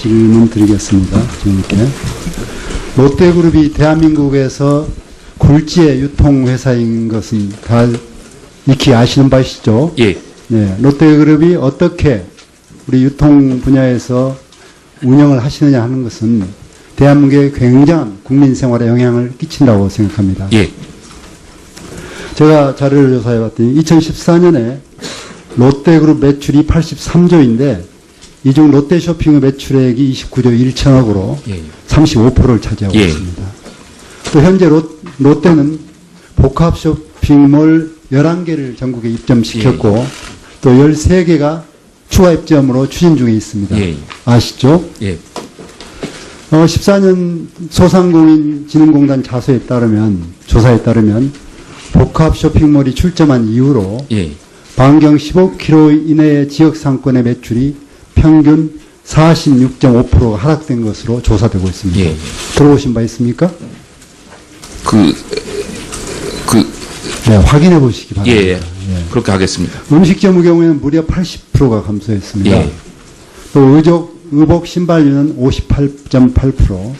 질문 드리겠습니다. 주님께. 롯데그룹이 대한민국에서 굴지의 유통회사인 것은 다 익히 아시는 바시죠? 예. 네, 롯데그룹이 어떻게 우리 유통 분야에서 운영을 하시느냐 하는 것은 대한민국에 굉장한 국민 생활에 영향을 끼친다고 생각합니다. 예. 제가 자료를 조사해 봤더니 2014년에 롯데그룹 매출이 83조인데 이 중 롯데쇼핑의 매출액이 29조 1천억으로 예. 35%를 차지하고 예. 있습니다. 또 현재 롯데는 복합 쇼핑몰 11개를 전국에 입점시켰고 또 13개가 추가 입점으로 추진 중에 있습니다. 예. 아시죠? 예. 14년 소상공인진흥공단 조사에 따르면 복합 쇼핑몰이 출점한 이후로 예. 반경 15km 이내의 지역 상권의 매출이 평균 46.5%가 하락된 것으로 조사되고 있습니다. 예. 들어보신 바 있습니까? 네, 확인해 보시기 바랍니다. 예. 그렇게 하겠습니다. 음식점의 경우에는 무려 80%가 감소했습니다. 예. 또 의복 신발류는 58.8%,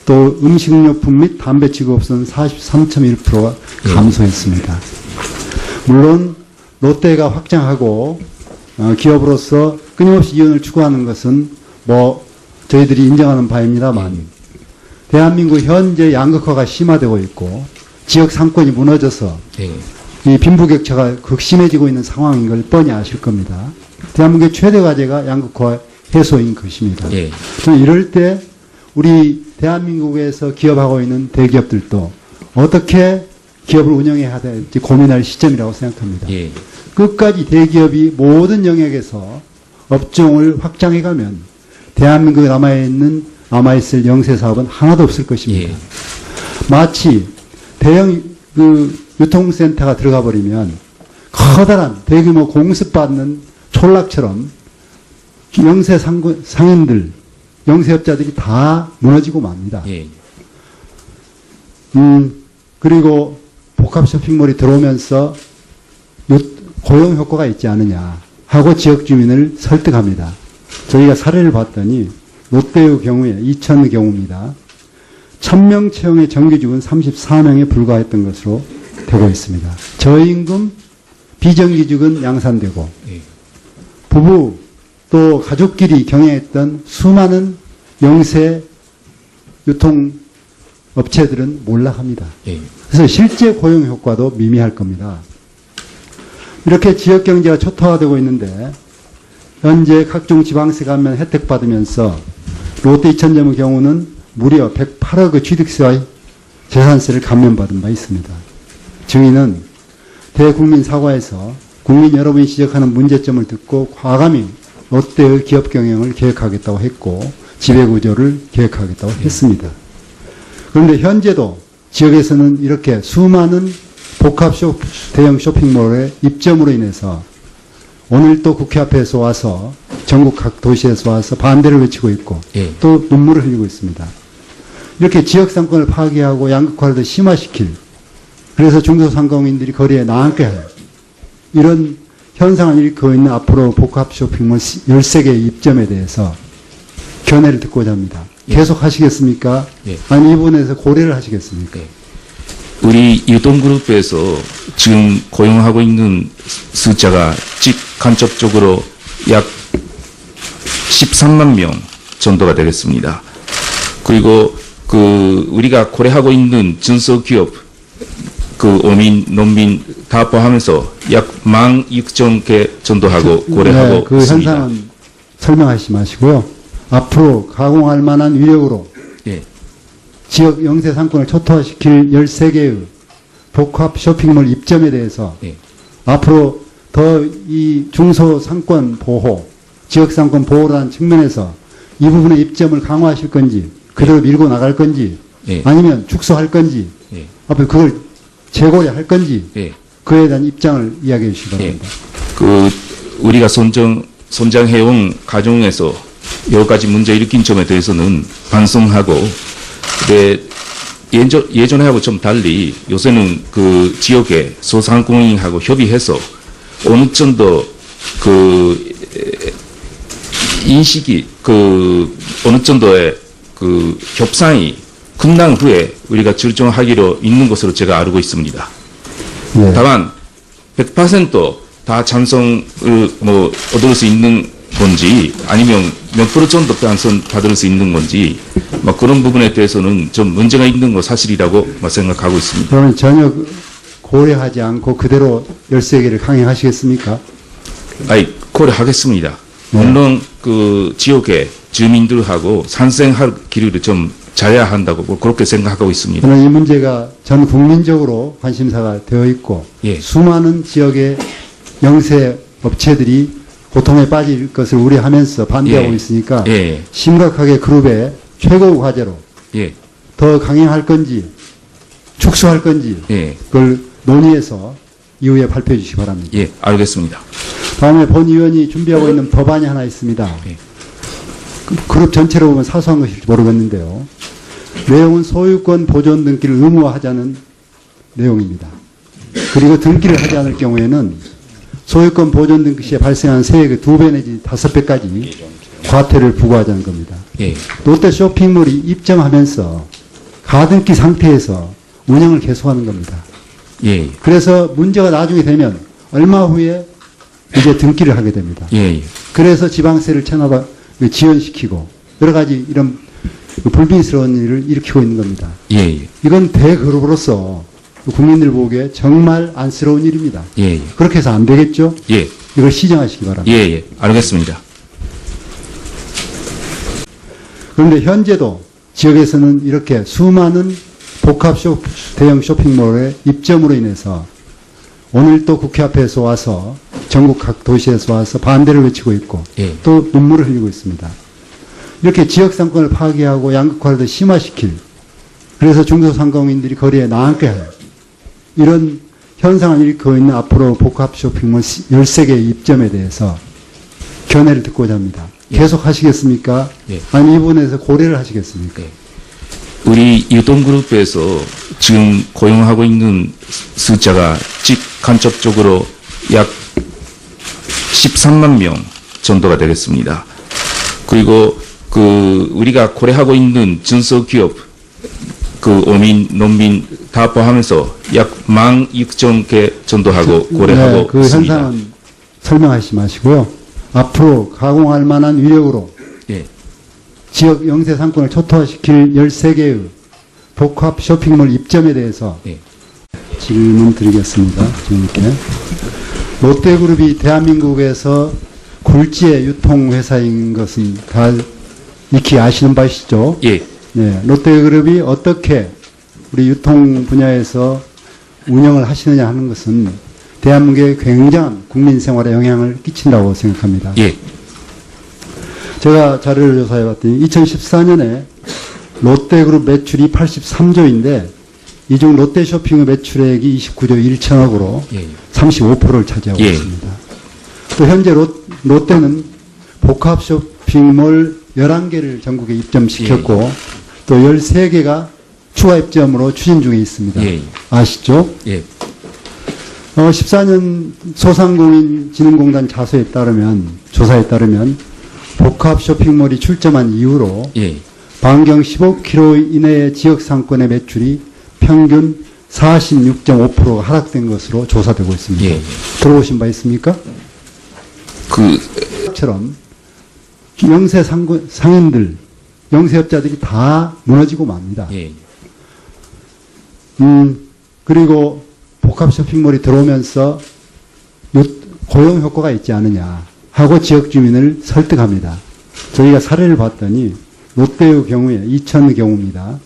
또 음식료품 및 담배 지급업소는 43.1%가 감소했습니다. 물론 롯데가 확장하고 기업으로서 끊임없이 이윤을 추구하는 것은 저희들이 인정하는 바입니다만 대한민국 현재 양극화가 심화되고 있고 지역 상권이 무너져서 예. 이 빈부격차가 극심해지고 있는 상황인 걸 뻔히 아실 겁니다. 대한민국의 최대 과제가 양극화 해소인 것입니다. 예. 저는 이럴 때 우리 대한민국에서 기업하고 있는 대기업들도 어떻게 기업을 운영해야 될지 고민할 시점이라고 생각합니다. 예. 끝까지 대기업이 모든 영역에서 업종을 확장해가면 대한민국에 남아있을 영세사업은 하나도 없을 것입니다. 예. 마치 대형 유통센터가 들어가 버리면 커다란 대규모 공습받는 촌락처럼 상인들, 영세업자들이 다 무너지고 맙니다. 예. 그리고 복합 쇼핑몰이 들어오면서 고용 효과가 있지 않느냐 하고 지역 주민을 설득합니다. 저희가 사례를 봤더니 롯데의 경우에 이천의 경우입니다. 1000명 채용의 정규직은 34명에 불과했던 것으로 되고 있습니다. 저임금 비정규직은 양산되고 예. 부부 또 가족끼리 경영했던 수많은 영세 유통업체들은 몰락합니다. 예. 그래서 실제 고용 효과도 미미할 겁니다. 이렇게 지역 경제가 초토화되고 있는데 현재 각종 지방세 감면 혜택 받으면서 롯데 이천점의 경우는 무려 108억의 취득세와 재산세를 감면받은 바 있습니다. 증인은 대국민 사과에서 국민 여러분이 지적하는 문제점을 듣고 과감히 롯데의 기업 경영을 계획하겠다고 했고 지배구조를 계획하겠다고 했습니다. 그런데 현재도 지역에서는 이렇게 수많은 복합 대형 쇼핑몰의 입점으로 인해서 오늘 또 국회 앞에서 와서 전국 각 도시에서 와서 반대를 외치고 있고 예. 또 눈물을 흘리고 있습니다. 이렇게 지역 상권을 파괴하고 양극화를 더 심화시킬, 그래서 중소상공인들이 거리에 나앉게 할 이런 현상을 일으키고 있는 앞으로 복합 쇼핑몰 13개의 입점에 대해서 견해를 듣고자 합니다. 예. 계속 하시겠습니까? 예. 아니 이 부분에서 고려를 하시겠습니까? 예. 우리 유통그룹에서 지금 고용하고 있는 숫자가 간접적으로 약 13만 명 정도가 되겠습니다. 그리고 우리가 고려하고 있는 중소기업, 어민, 농민 다 포함해서 약 16,000개 정도 하고 고려하고 네, 그 있습니다. 현상은 설명하시지 마시고요. 앞으로 가공할 만한 위력으로 예. 지역 영세 상권을 초토화시킬 13개의 복합 쇼핑몰 입점에 대해서 예. 앞으로 더 이 중소상권 보호, 지역상권 보호라는 측면에서 이 부분의 입점을 강화하실 건지 그대로 밀고 나갈 건지 예. 아니면 축소할 건지 예. 앞으로 그걸 재고려할 건지 예. 그에 대한 입장을 이야기해 주시기 바랍니다. 우리가 선정해온 과정에서 여러 가지 문제 일으킨 점에 대해서는 반성하고, 예전하고 좀 달리 요새는 그 지역의 소상공인하고 협의해서 어느 정도 인식이 어느 정도의 협상이 끝난 후에 우리가 결정하기로 있는 것으로 제가 알고 있습니다. 예. 다만 100%다 찬성을 얻을 수 있는 건지 아니면 몇 프로 정도 찬성 받을 수 있는 건지 그런 부분에 대해서는 좀 문제가 있는 거 사실이라고 생각하고 있습니다. 그러면 전혀 고려하지 않고 그대로 13개를 강행하시겠습니까? 고려하겠습니다. 물론 지역의 주민들하고 산생할 길을 좀 잘해야 한다고 그렇게 생각하고 있습니다. 저는 이 문제가 전 국민적으로 관심사가 되어 있고 예. 수많은 지역의 영세 업체들이 고통에 빠질 것을 우려하면서 반대하고 예. 있으니까 예. 심각하게 그룹의 최고 과제로 예. 더 강행할 건지 축소할 건지 예. 그걸 논의해서 이후에 발표해 주시기 바랍니다. 예. 알겠습니다. 다음에 본 의원이 준비하고 있는 법안이 하나 있습니다. 예. 그룹 전체로 보면 사소한 것일지 모르겠는데요. 내용은 소유권 보존 등기를 의무화하자는 내용입니다. 그리고 등기를 하지 않을 경우에는 소유권 보존 등기 시에 발생한 세액의 2배 내지 5배까지 과태료를 부과하자는 겁니다. 예. 롯데 쇼핑몰이 입점하면서 가등기 상태에서 운영을 계속하는 겁니다. 예. 그래서 문제가 나중에 되면 얼마 후에 이제 등기를 하게 됩니다. 예. 그래서 지방세를 지연시키고 여러 가지 이런 불미스러운 일을 일으키고 있는 겁니다. 예. 이건 대그룹으로서 국민들 보기에 정말 안쓰러운 일입니다. 예. 그렇게 해서 안 되겠죠? 예. 이걸 시정하시기 바랍니다. 예. 예. 알겠습니다. 그런데 현재도 지역에서는 이렇게 수많은 복합 대형 쇼핑몰의 입점으로 인해서 오늘 또 국회 앞에서 와서 전국 각 도시에서 와서 반대를 외치고 있고 예. 또 눈물을 흘리고 있습니다. 이렇게 지역 상권을 파괴하고 양극화를 더 심화시킬 그래서 중소상공인들이 거리에 나앉게 할 이런 현상을 일으키고 있는 앞으로 복합 쇼핑몰 13개 입점에 대해서 견해를 듣고자 합니다. 예. 계속 하시겠습니까? 예. 아니면 이 부분에서 고려를 하시겠습니까? 예. 우리 유동그룹에서 지금 고용하고 있는 숫자가 간접적으로 약 13만 명 정도가 되겠습니다. 그리고 우리가 고려하고 있는 중소기업, 어민, 농민 다 포함해서 약 16,000개 정도 하고 고려하고 그 있습니다. 현상은 설명하시지 마시고요. 앞으로 가공할 만한 위력으로 예. 지역 영세 상권을 초토화시킬 13개의 복합 쇼핑몰 입점에 대해서 예. 질문 드리겠습니다. 주님께. 롯데그룹이 대한민국에서 굴지의 유통회사인 것은 다 익히 아시는 바시죠? 예. 네, 롯데그룹이 어떻게 우리 유통 분야에서 운영을 하시느냐 하는 것은 대한민국에 굉장한 국민 생활에 영향을 끼친다고 생각합니다. 예. 제가 자료를 조사해 봤더니 2014년에 롯데그룹 매출이 83조인데 이 중 롯데쇼핑의 매출액이 29조 1천억으로 예. 35%를 차지하고 예. 있습니다. 또 현재 롯데는 복합 쇼핑몰 11개를 전국에 입점시켰고 예. 또 13개가 추가 입점으로 추진 중에 있습니다. 예. 아시죠? 예. 14년 소상공인진흥공단 조사에 따르면 복합 쇼핑몰이 출점한 이후로 예. 반경 15km 이내의 지역 상권의 매출이 평균 46.5%가 하락된 것으로 조사되고 있습니다. 예. 들어보신 바 있습니까? 처럼 영세 상인들, 영세업자들이 다 무너지고 맙니다. 예. 그리고 복합 쇼핑몰이 들어오면서 고용 효과가 있지 않느냐 하고 지역 주민을 설득합니다. 저희가 사례를 봤더니 롯데의 경우에 2000의 경우입니다.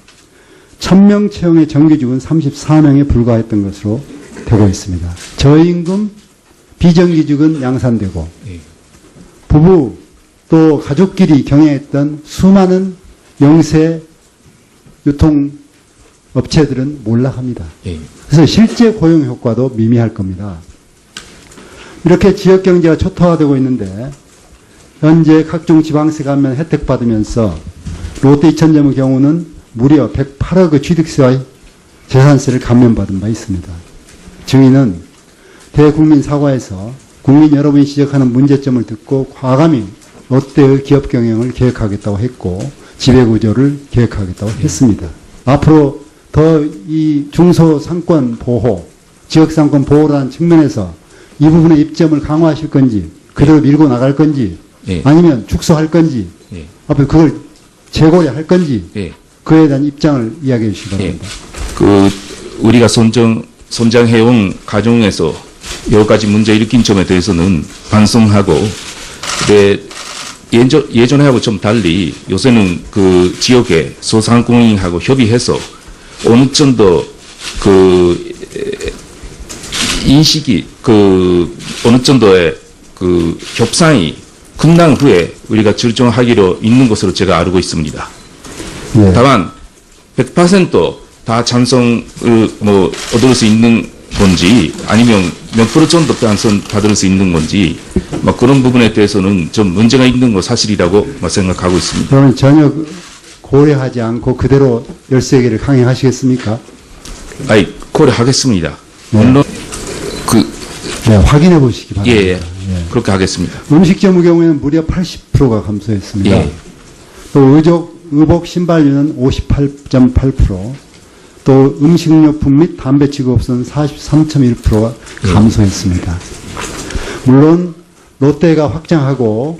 1000명 채용의 정규직은 34명에 불과했던 것으로 되고 있습니다. 저임금 비정규직은 양산되고 예. 부부 또 가족끼리 경영했던 수많은 영세 유통 업체들은 몰락합니다. 예. 그래서 실제 고용 효과도 미미할 겁니다. 이렇게 지역 경제가 초토화되고 있는데 현재 각종 지방세 감면 혜택 받으면서 롯데 2000점의 경우는 무려 108억의 취득세와 재산세를 감면받은 바 있습니다. 증인은 대국민 사과에서 국민 여러분이 지적하는 문제점을 듣고 과감히 롯데의 기업 경영을 계획하겠다고 했고 지배구조를 계획하겠다고 했습니다. 앞으로 더 이 중소상권 보호, 지역상권 보호라는 측면에서 이 부분의 입점을 강화하실 건지 그대로 밀고 나갈 건지 예. 아니면 축소할 건지 예. 앞으로 그걸 재고려할 건지 예. 그에 대한 입장을 이야기해 주시기 바랍니다. 그 우리가 선정해온 과정에서 여러 가지 문제 일으킨 점에 대해서는 반성하고, 근데 예전하고 좀 달리 요새는 그 지역의 소상공인하고 협의해서 어느 정도 그 인식이 그 어느 정도의 그 협상이 끝난 후에 우리가 결정하기로 있는 것으로 제가 알고 있습니다. 예. 다만 100%다 찬성을 뭐 얻을 수 있는 건지 아니면 몇 프로 정도 찬성 받을 수 있는 건지 뭐 그런 부분에 대해서는 좀 문제가 있는 거 사실이라고 생각하고 있습니다. 그러면 전혀 고려하지 않고 그대로 13개를 강행하시겠습니까? 아이 고려하겠습니다. 네. 물론 그 네, 확인해 보시기 바랍니다. 예, 그렇게 하겠습니다. 음식점의 경우에는 무려 80%가 감소했습니다. 예. 또 의복 신발류는 58.8%, 또 음식료품 및 담배 취급업소는 43.1%가 감소했습니다. 물론 롯데가 확장하고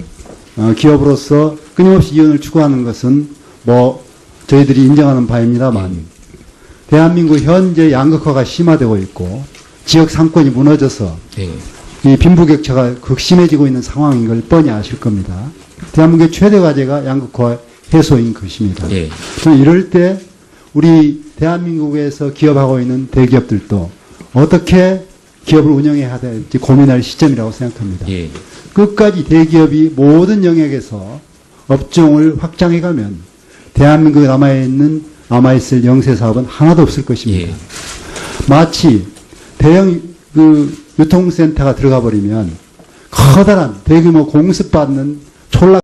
기업으로서 끊임없이 이윤을 추구하는 것은 뭐 저희들이 인정하는 바입니다만 대한민국 현재 양극화가 심화되고 있고 지역 상권이 무너져서 예. 이 빈부격차가 극심해지고 있는 상황인 걸 뻔히 아실 겁니다. 대한민국의 최대 과제가 양극화 해소인 것입니다. 예. 저는 이럴 때 우리 대한민국에서 기업하고 있는 대기업들도 어떻게 기업을 운영해야 될지 고민할 시점이라고 생각합니다. 예. 끝까지 대기업이 모든 영역에서 업종을 확장해가면 대한민국에 남아있을 영세사업은 하나도 없을 것입니다. 예. 마치 대형 유통센터가 들어가 버리면 커다란 대규모 공습받는 촌락